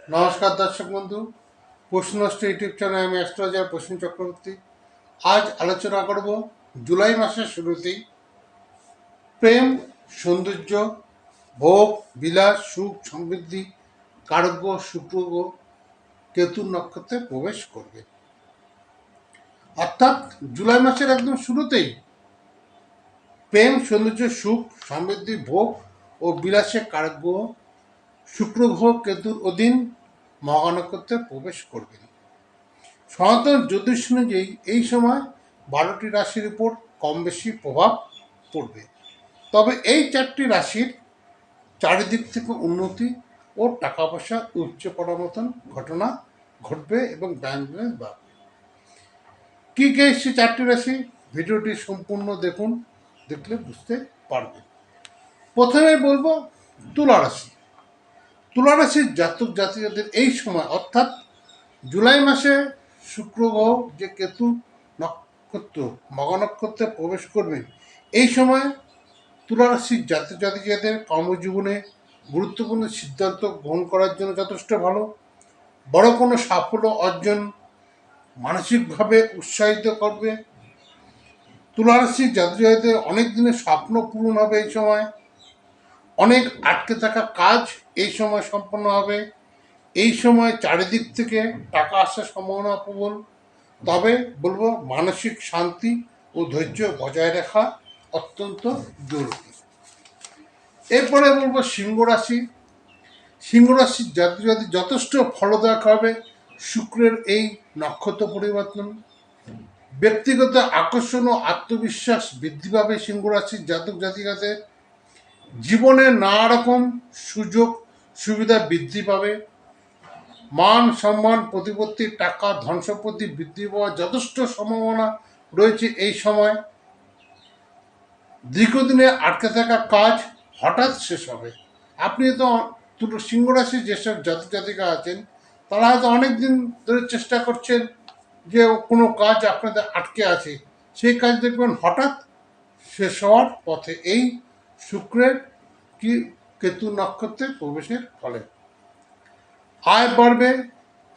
নমস্কার দর্শক বন্ধু, প্রশ্নষ্ট ইউটিউব চ্যানেলে আমি অ্যাস্ট্রোলজার প্রসেন চক্রবর্তী। আজ আলোচনা করব জুলাই মাসের শুরুতেই প্রেম, সৌন্দর্য, ভোগ, বিলাস, সুখ, সমৃদ্ধি কারক গ্রহ শুক্র গ্রহ কেতুর নক্ষত্রে প্রবেশ করবে। অর্থাৎ জুলাই মাসের একদম শুরুতেই প্রেম, সৌন্দর্য, সুখ, সমৃদ্ধি, ভোগ ও বিলাসের কারক গ্রহ শুক্র গ্রহ কেতুর অধীন মহা নক্ষত্রে প্রবেশ করবেন। সনাতন জ্যোতিষ অনুযায়ী এই সময় 12টি রাশির উপর কম বেশি প্রভাব পড়বে। তবে এই 4টি রাশির চারিদিক থেকে উন্নতি ও টাকা পয়সা উপচে পড়ার মতন ঘটনা ঘটবে এবং ব্যাংক ব্যালেন্স বাড়বে। কী কে সে 4টি রাশি? ভিডিওটি সম্পূর্ণ দেখুন, দেখলে বুঝতে পারবেন। প্রথমে বলবো তুলা রাশি। তুলা রাশির জাতক জাতিকাদের এই সময় অর্থাৎ জুলাই মাসে শুক্র গ্রহ যে কেতু নক্ষত্র মঘা নক্ষত্রে প্রবেশ করবেন, এই সময় তুলা রাশির জাতক জাতিকাদের কর্মজীবনে গুরুত্বপূর্ণ সিদ্ধান্ত গ্রহণ করার জন্য যথেষ্ট ভালো। বড় কোনো সাফল্য অর্জন মানসিকভাবে উৎসাহিত করবে। তুলা রাশির জাতক জাতিকাদের অনেক দিনের স্বপ্ন পূরণ হবে এই সময়। অনেক আটকে থাকা কাজ এই সময় সম্পন্ন হবে। এই সময় চারিদিক থেকে টাকা আসার সম্ভাবনা প্রবল। তবে বলবো মানসিক শান্তি ও ধৈর্য বজায় রাখা অত্যন্ত জরুরি। এরপরে বলবো সিংহ রাশি। সিংহ রাশির জাতক জাতি যথেষ্ট ফলদায়ক হবে শুক্রের এই নক্ষত্র পরিবর্তন। ব্যক্তিগত আকর্ষণ ও আত্মবিশ্বাস বৃদ্ধি পাবে সিংহ রাশির জাতক জাতিকাদের। জীবনে নানা রকম সুযোগ সুবিধা বৃদ্ধি পাবে। মান সম্মান প্রতিপত্তি টাকা ধন সম্পত্তি বৃদ্ধি পাওয়ার যথেষ্ট সম্ভাবনা রয়েছে এই সময়। দীর্ঘদিনে আটকে থাকা কাজ হঠাৎ শেষ হবে। আপনি তো সিংহ রাশির যেসব জাতক জাতিকা আছেন তারা হয়তো অনেক দিন ধরে চেষ্টা করছেন যে কোনো কাজ আপনাদের আটকে আছে, সেই কাজ দেখবেন হঠাৎ শেষ হওয়ার পথে এই শুক্রের কি কেতু নক্ষত্রে প্রবেশের ফলে। আয় বাড়বে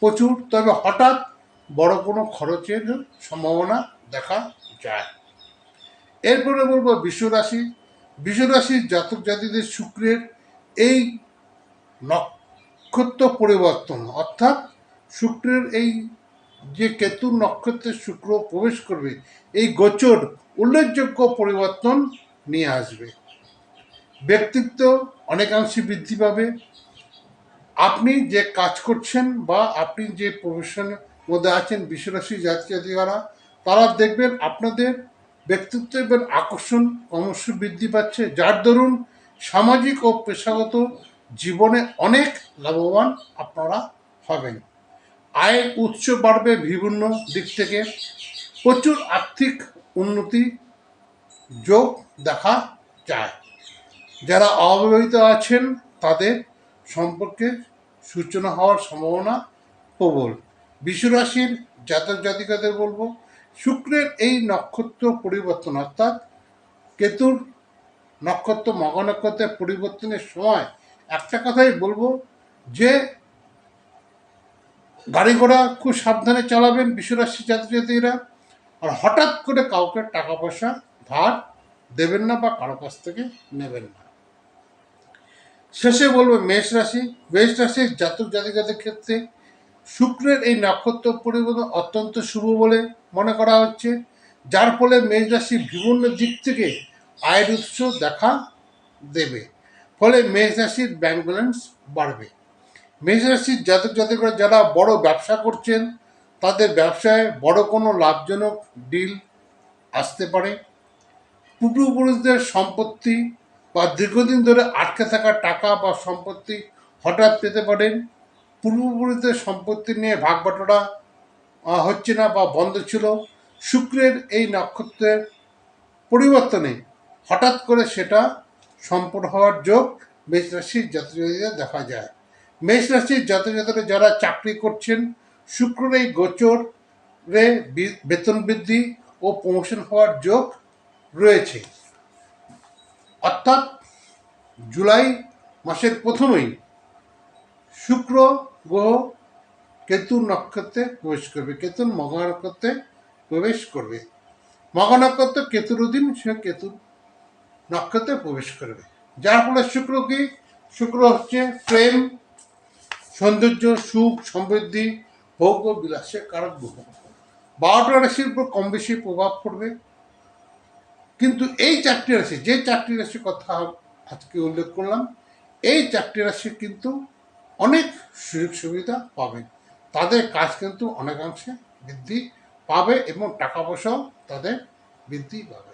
প্রচুর, তবে হঠাৎ বড় কোনো খরচের সম্ভাবনা দেখা যায়। এরপরে বলবো বিশ্বরাশি। বিশ্বরাশির জাতক জাতিদের শুক্রের এই নক্ষত্র পরিবর্তন অর্থাৎ শুক্রের এই যে কেতুর নক্ষত্রে শুক্র প্রবেশ করবে, এই গোচর উল্লেখযোগ্য পরিবর্তন নিয়ে আসবে। ব্যক্তিত্ব অনেকাংশে বৃদ্ধি পাবে। আপনি যে কাজ করছেন বা আপনি যে প্রফেশনের মধ্যে আছেন বিশ্বরাশি জাতক জাতিকারা, তারা দেখবেন আপনাদের ব্যক্তিত্ব এবং আকর্ষণ ক্রমশ বৃদ্ধি পাচ্ছে, যার দরুন সামাজিক ও পেশাগত জীবনে অনেক লাভবান আপনারা হবেন। আয়ের উৎস বাড়বে বিভিন্ন দিক থেকে। প্রচুর আর্থিক উন্নতি যোগ দেখা যায়। যারা অবিবাহিত আছেন তাদের সম্পর্কে সূচনা হওয়ার সম্ভাবনা প্রবল। বিশ্বরাশির জাতক জাতিকাদের বলবো শুক্রের এই নক্ষত্র পরিবর্তন অর্থাৎ কেতুর নক্ষত্র মঘা নক্ষত্রের পরিবর্তনের সময় একটা কথাই বলবো যে গাড়ি ঘোড়া খুব সাবধানে চালাবেন বিশ্বরাশির জাতক জাতিরা। আর হঠাৎ করে কাউকে টাকা পয়সা ধার দেবেন না বা কারো কাছ থেকে নেবেন না। শেষে বলবো মেষ রাশি। মেষ রাশির জাতক জাতিকাদের ক্ষেত্রে শুক্রের এই নক্ষত্র পরিবর্তন অত্যন্ত শুভ বলে মনে করা হচ্ছে, যার ফলে মেষ রাশি বিভিন্ন দিক থেকে আয়ের উৎস দেখা দেবে। ফলে মেষ রাশির ব্যাংক ব্যালেন্স বাড়বে। মেষ রাশির জাতক জাতিকরা যারা বড় ব্যবসা করছেন তাদের ব্যবসায় বড় কোনো লাভজনক ডিল আসতে পারে। পূর্বপুরুষদের সম্পত্তি বা দীর্ঘদিন ধরে আটকে থাকা টাকা বা সম্পত্তি হঠাৎ পেতে পারেন। পূর্বপুরুষদের সম্পত্তি নিয়ে ভাগ বাটোয়ারা হচ্ছে না বা বন্ধ ছিল, শুক্রের এই নক্ষত্রের পরিবর্তনে হঠাৎ করে সেটা সম্পূর্ণ হওয়ার যোগ মেষ রাশির জাতক জাতিকাদের দেখা যায়। মেষ রাশির জাতক জাতিকারা যারা চাকরি করছেন শুক্রের এই গোচরে বেতন বৃদ্ধি ও প্রমোশন হওয়ার যোগ রয়েছে। অর্থাৎ জুলাই মাসের প্রথমেই শুক্র গ্রহ কেতু নক্ষত্রে প্রবেশ করবে, কেতুর মঘা নক্ষত্রে প্রবেশ করবে। মঘা নক্ষত্র কেতুর অধীন, সে কেতুর নক্ষত্রে প্রবেশ করবে, যার ফলে শুক্র কি, শুক্র হচ্ছে প্রেম, সৌন্দর্য, সুখ, সমৃদ্ধি, ভোগ ও বিলাসের কারক গ্রহ। 12টা রাশির উপর কম বেশি প্রভাব পড়বে, কিন্তু এই চারটি রাশি, যে চারটি রাশির কথা আজকে উল্লেখ করলাম, এই চারটি রাশি কিন্তু অনেক সুযোগ সুবিধা পাবে, তাদের কাজ কিন্তু অনেকাংশে বৃদ্ধি পাবে এবং টাকা পয়সাও তাদের বৃদ্ধি পাবে।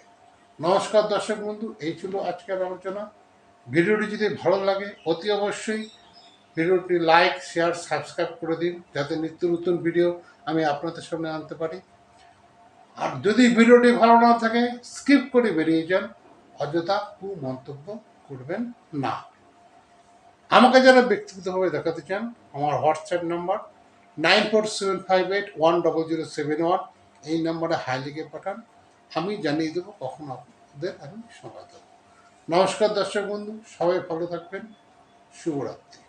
নমস্কার দর্শক বন্ধু, এই ছিল আজকের আলোচনা। ভিডিওটি যদি ভালো লাগে অতি অবশ্যই ভিডিওটি লাইক, শেয়ার, সাবস্ক্রাইব করে দিন, যাতে নিত্য নতুন ভিডিও আমি আপনাদের সামনে আনতে পারি। আর যদি ভিডিওটি ভালো না থাকে স্কিপ করে বেরিয়ে যান, অযথা মন্তব্য করবেন না। আমাকে যারা ব্যক্তিগতভাবে দেখাতে চান, আমার হোয়াটসঅ্যাপ নাম্বার 9475810071, এই নাম্বারে হাই লিখে পাঠান, আমি জানিয়ে দেবো কখন আপনাদের আমি সময় দেবো। নমস্কার দর্শক বন্ধু, সবাই ভালো থাকবেন, শুভরাত্রি।